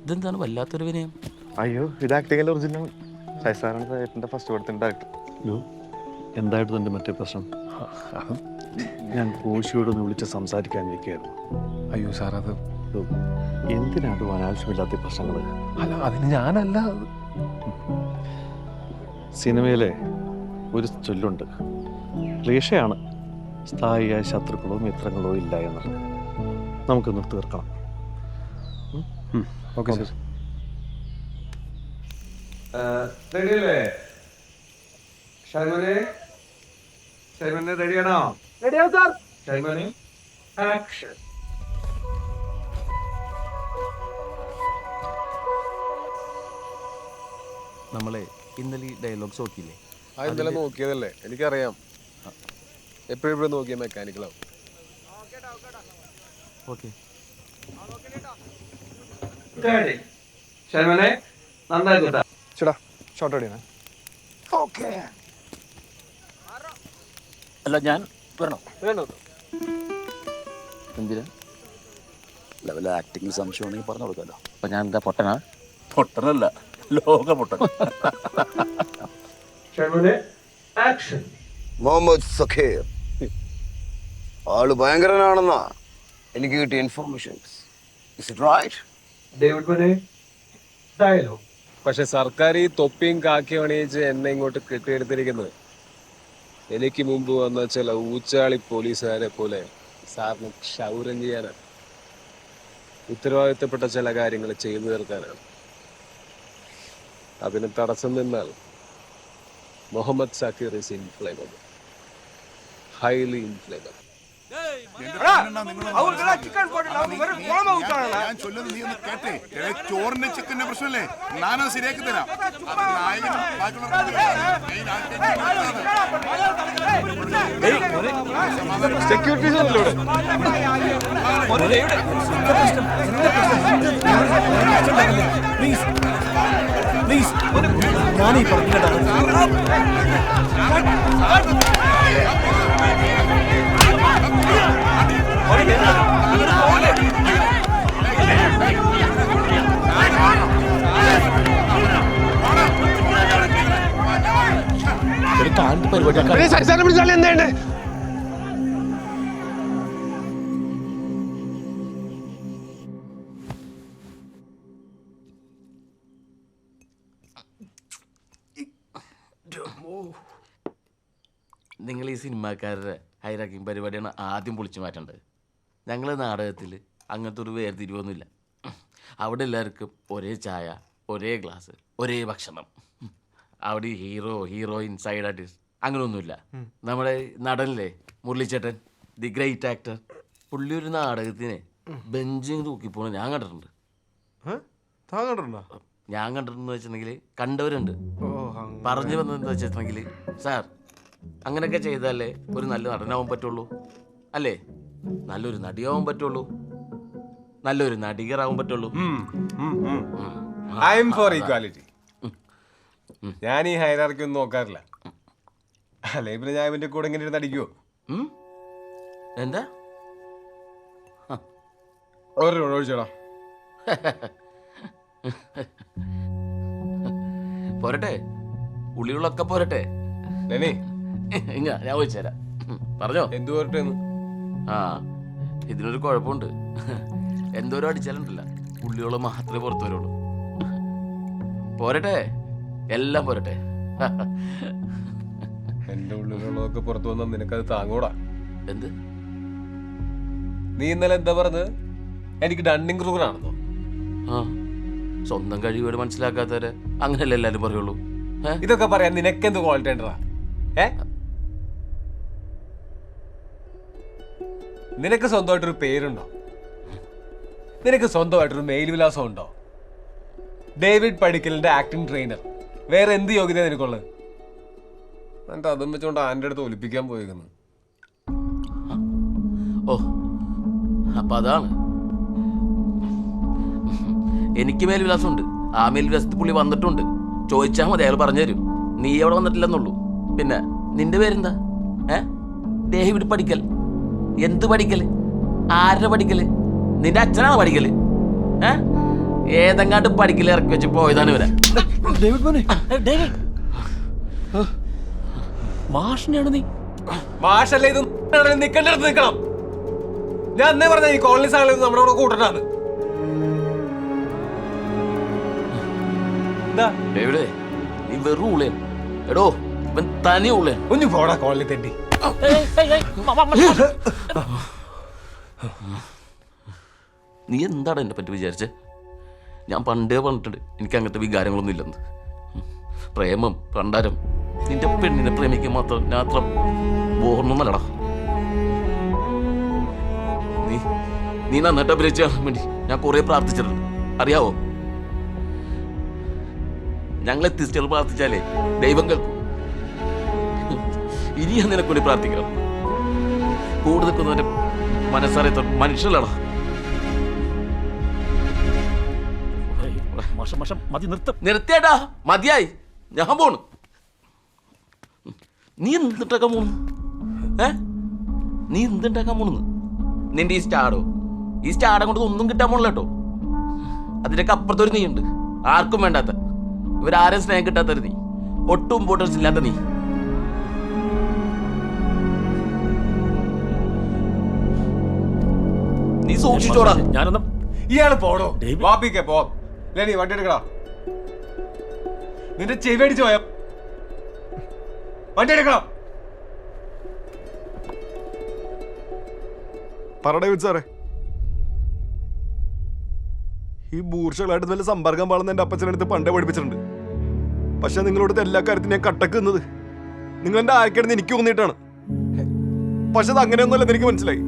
ഇതെന്താണ് വല്ലാത്തൊരു വിനയം? അയ്യോ, ഇത് ആക്ടിംഗ് ഒറിജിനൽ സാറാണ് എന്റെ ഫസ്റ്റ് പടത്തിന്റെ ആക്ടർ. എന്തായിരുന്നു എൻ്റെ മറ്റേ പ്രശ്നം? ഞാൻ കോശിയോടൊന്ന് വിളിച്ച് സംസാരിക്കാനിരിക്കുകയായിരുന്നു. അയ്യോ സാർ, അത് എന്തിനാണ് അനാവശ്യമില്ലാത്ത പ്രശ്നങ്ങൾ? അല്ല, അതിന് ഞാനല്ല. സിനിമയിലെ ഒരു ചൊല്ലുണ്ട്, ക്ലീശയാണ്, സ്ഥായിയായ ശത്രുക്കളോ മിത്രങ്ങളോ ഇല്ല എന്നുള്ളത്. നമുക്കൊന്ന് തീർക്കണം. Okay sir. റെഡിയല്ലേ? ഷൈമനെ റെഡിയാണോ? റെഡിയാവും സാർ. ഷൈമനെ ആക്ഷൻ. നമ്മളെ ഇന്നലെ ഈ ഡയലോഗ്സ് നോക്കിയില്ലേ? ഇന്നലെ നോക്കിയതല്ലേ, എനിക്കറിയാം. എപ്പോഴും നോക്കിയ മെക്കാനിക്കലാവും. ഓക്കെ, ഷൈമനെ നന്നായി ചേട്ടാ, ഷോട്ട് അടിയാണ്. അല്ല ഞാൻ വരണോ? വേണോ? എന്തിനാ? ലെവൽ ആക്ടിങ്ങിൽ സംശയം ഉണ്ടെങ്കിൽ പറഞ്ഞു കൊടുക്കാമല്ലോ. അപ്പൊ ഞാൻ എന്താ പൊട്ടനാ? പൊട്ടനല്ല, ലോക പൊട്ടൻ. ഷൈമനെ ആക്ഷൻ. മുഹമ്മദ് സഖീർ ആള് ഭയങ്കരനാണെന്നാ എനിക്ക് കിട്ടിയ informations. Is it right? David മനെ ഡയലോഗ്. പക്ഷെ സർക്കാർ ഈ തൊപ്പിയും കാക്കിയും അണിയിച്ച് എന്നെ ഇങ്ങോട്ട് കെട്ടിയെടുത്തിരിക്കുന്നത് എനിക്ക് മുമ്പ് വന്ന ചില ഊച്ചാളി പോലീസുകാരെ പോലെ സാറിന് ക്ഷൗരം ചെയ്യാനാണ്. ഉത്തരവാദിത്തപ്പെട്ട ചില കാര്യങ്ങൾ ചെയ്തു തീർക്കാനാണ്. അതിന് തടസ്സം നിന്നാൽ Muhammad Zakir is inflammable, highly inflammable. ചോറിന്റെ ചിക്കന്റെ പ്രശ്നമല്ലേ, ഞാനത് ശരിയാക്കി തരാം. ഞാനീ പറഞ്ഞിട്ടാ എന്തേണ്ടേ? നിങ്ങൾ ഈ സിനിമാക്കാരുടെ ഹൈറാക്കിങ് പരിപാടിയാണ് ആദ്യം പൊളിച്ചു മാറ്റേണ്ടത്. ഞങ്ങൾ നാടകത്തിൽ അങ്ങനത്തെ ഒരു വേർതിരിവൊന്നുമില്ല. അവിടെ എല്ലാവർക്കും ഒരേ ചായ, ഒരേ ഗ്ലാസ്, ഒരേ ഭക്ഷണം. അവിടെ ഹീറോ, ഹീറോയിൻ, സൈഡ് ആർട്ടിസ്റ്റ് അങ്ങനെയൊന്നുമില്ല. നമ്മുടെ നടനില്ലേ മുരളിച്ചേട്ടൻ, ദി ഗ്രേറ്റ് ആക്ടർ, പുള്ളി ഒരു നാടകത്തിന് ബെഞ്ചിങ് തൂക്കിപ്പോണ ഞാൻ കണ്ടിട്ടുണ്ട്. ഞാൻ കണ്ടിട്ടുണ്ടെന്ന് വെച്ചിട്ടുണ്ടെങ്കിൽ കണ്ടവരുണ്ട്. പറഞ്ഞു വന്നതെന്ന് വെച്ചിട്ടുണ്ടെങ്കിൽ, സാർ അങ്ങനെയൊക്കെ ചെയ്താലേ ഒരു നല്ല നടനാവാൻ പറ്റുള്ളൂ, അല്ലേ? നല്ലൊരു നടിയാവാൻ പറ്റുള്ളൂ, നല്ലൊരു നടികറാവാൻ പറ്റുള്ളൂ. I am for equality. ഞാൻ ഈ ഹൈറാർക്കി ഒന്നും നോക്കാറില്ല. അല്ലെ പിന്നെ ഞാൻ ഇവന്റെ കൂടെ ഇങ്ങനെ നടിക്കുവോ? എന്താ ഒഴിച്ചോടാ. പോരട്ടെ, ഉള്ളികളൊക്കെ പോരട്ടെ. ഞാൻ ചോദിച്ചു തരാം, പറഞ്ഞോ. എന്തു പോരട്ടെ? ആ, ഇതിനൊരു കുഴപ്പമുണ്ട്. എന്തോരം അടിച്ചാലുണ്ടല്ല, ഉള്ളികള് മാത്രമേ പുറത്തു വരുള്ളൂ. പോരട്ടെ, എല്ലാം പോരട്ടെ. എന്റെ ഉള്ളിലുള്ളതൊക്കെ പുറത്തു വന്നാൽ നിനക്കത് താങ്ങൂടാ. എന്ത്? നീ ഇന്നലെ എന്താ പറഞ്ഞത്? എനിക്ക് ഡണ്ണിങ് ക്രൂഗറാണെന്നോ? ആ, സ്വന്തം കഴിവുകൾ മനസ്സിലാക്കാത്തവരെ അങ്ങനെയല്ല എല്ലാരും പറയുള്ളൂ. ഇതൊക്കെ പറയാൻ നിനക്കെന്ത് ക്വാളിറ്റി ഉണ്ടടാ? നിനക്ക് സ്വന്തമായിട്ടൊരു പേരുണ്ടോ? നിനക്ക് സ്വന്തമായിട്ടൊരു മെയിൽ വിലാസം ഉണ്ടോ? ഡേവിഡ് പടിക്കലിന്റെ ആക്ടിംഗ് ട്രെയിനർ. വേറെ എന്ത് യോഗ്യത നിനക്കുള്ളത്? എന്നിട്ട് അതും വെച്ചോണ്ട് ആൻ്റെ അടുത്ത് ഒലിപ്പിക്കാൻ പോയിരിക്കുന്നു. ഓ, അപ്പൊ അതാണ്. എനിക്ക് മേൽവിലാസമുണ്ട്. ആ മേൽവിലാസത്തിൽ പുള്ളി വന്നിട്ടുണ്ട്. ചോദിച്ചാൽ മതി, അയാൾ പറഞ്ഞുതരും. നീ അവിടെ വന്നിട്ടില്ലെന്നുള്ളൂ. പിന്നെ നിന്റെ പേരെന്താ? ഡേവിഡ് പടിക്കൽ. എന്ത് പഠിക്കല്? ആരുടെ പഠിക്കല്? നിന്റെ അച്ഛനാണ് പഠിക്കല്? ഏതെങ്ങാണ്ട് പഠിക്കല് ഇറക്കി വെച്ച് പോയതാണ് ഇവരെ. മാഷിനെയാണ് നീ? മാഷല്ലേ ഇത് നിൽക്കേണ്ടടുത്ത് നിൽക്കണം. ഞാൻ അന്നേ പറഞ്ഞ ഈ കോളനി സാധനം നമ്മുടെ കൂടെ കൂട്ടണ്ടാണ്. എന്താ ഡേവിഡേ, നീ വെറും ഉള്ളേൻ. എടോ, ഇവൻ തനി ഉള്ളേൻ. ഒന്ന് പോടാ കോളനി തെണ്ടി. നീ എന്താണ് എന്നെ പറ്റി വിചാരിച്ചേ? ഞാൻ പണ്ടേ പറഞ്ഞിട്ടുണ്ട് എനിക്ക് അങ്ങനത്തെ വികാരങ്ങളൊന്നും ഇല്ലെന്ന്. പ്രേമം, പണ്ടാരം, നിന്റെ പെണ്ണിനെ പ്രേമിക്കാൻ മാത്രം ബോർന്നല്ലടാ. നീ നന്നായിട്ട് അഭിനയിച്ചാൽ വേണ്ടി ഞാൻ കുറെ പ്രാർത്ഥിച്ചിട്ടുണ്ട്, അറിയാവോ? ഞങ്ങളെ തിരിച്ചുകൾ പ്രാർത്ഥിച്ചാലേ ദൈവം കേൾക്കും. ഇനി ഞാൻ നിനക്ക് വേണ്ടി പ്രാർത്ഥിക്കണം. കൂടെ നിൽക്കുന്നവന്റെ മനസ്സറിയത്ത മനുഷ്യനല്ലടാ. നിർത്തിയാടാ, മതിയായി, ഞാൻ പോണു. നീ എന്തിട്ടാക്കാൻ പോണു? നീ എന്തുണ്ടാക്കാൻ പോണെന്ന്? നിന്റെ ഈ സ്റ്റാർഡം കൊണ്ട് ഒന്നും കിട്ടാൻ പോണില്ല കേട്ടോ. അതിനൊക്കെ അപ്പുറത്തൊരു നീ ഉണ്ട്, ആർക്കും വേണ്ടാത്ത, ഇവരാരും സ്നേഹം കിട്ടാത്തൊരു നീ, ഒട്ടും ഇമ്പോർട്ടൻസ് ഇല്ലാത്ത നീ. നീ സൂക്ഷിച്ചോടാ. ഞാനൊന്നും ഇയാള് പോടോ. വാപ്പിക്കേ പോ. ലെനി വണ്ടി എടുക്കടാ. നിന്റെ ചെവി അടിച്ചു പോയ വണ്ടി എടുക്കണം. പറടേ സാറേ, ഈ ബൂർഷകളായിട്ട് നല്ല സമ്പർക്കം പാടുന്ന എൻ്റെ അപ്പച്ചനടുത്ത് പണ്ടേ പഠിപ്പിച്ചിട്ടുണ്ട്. പക്ഷെ നിങ്ങളോടത്ത് എല്ലാ കാര്യത്തിനും ഞാൻ കട്ടക്ക് നിന്നത് നിങ്ങൾ എൻ്റെ ആർക്കാണെന്ന് എനിക്ക് തോന്നിയിട്ടാണ്. പക്ഷെ അത് അങ്ങനെയൊന്നുമല്ലെന്ന് എനിക്ക് മനസ്സിലായി.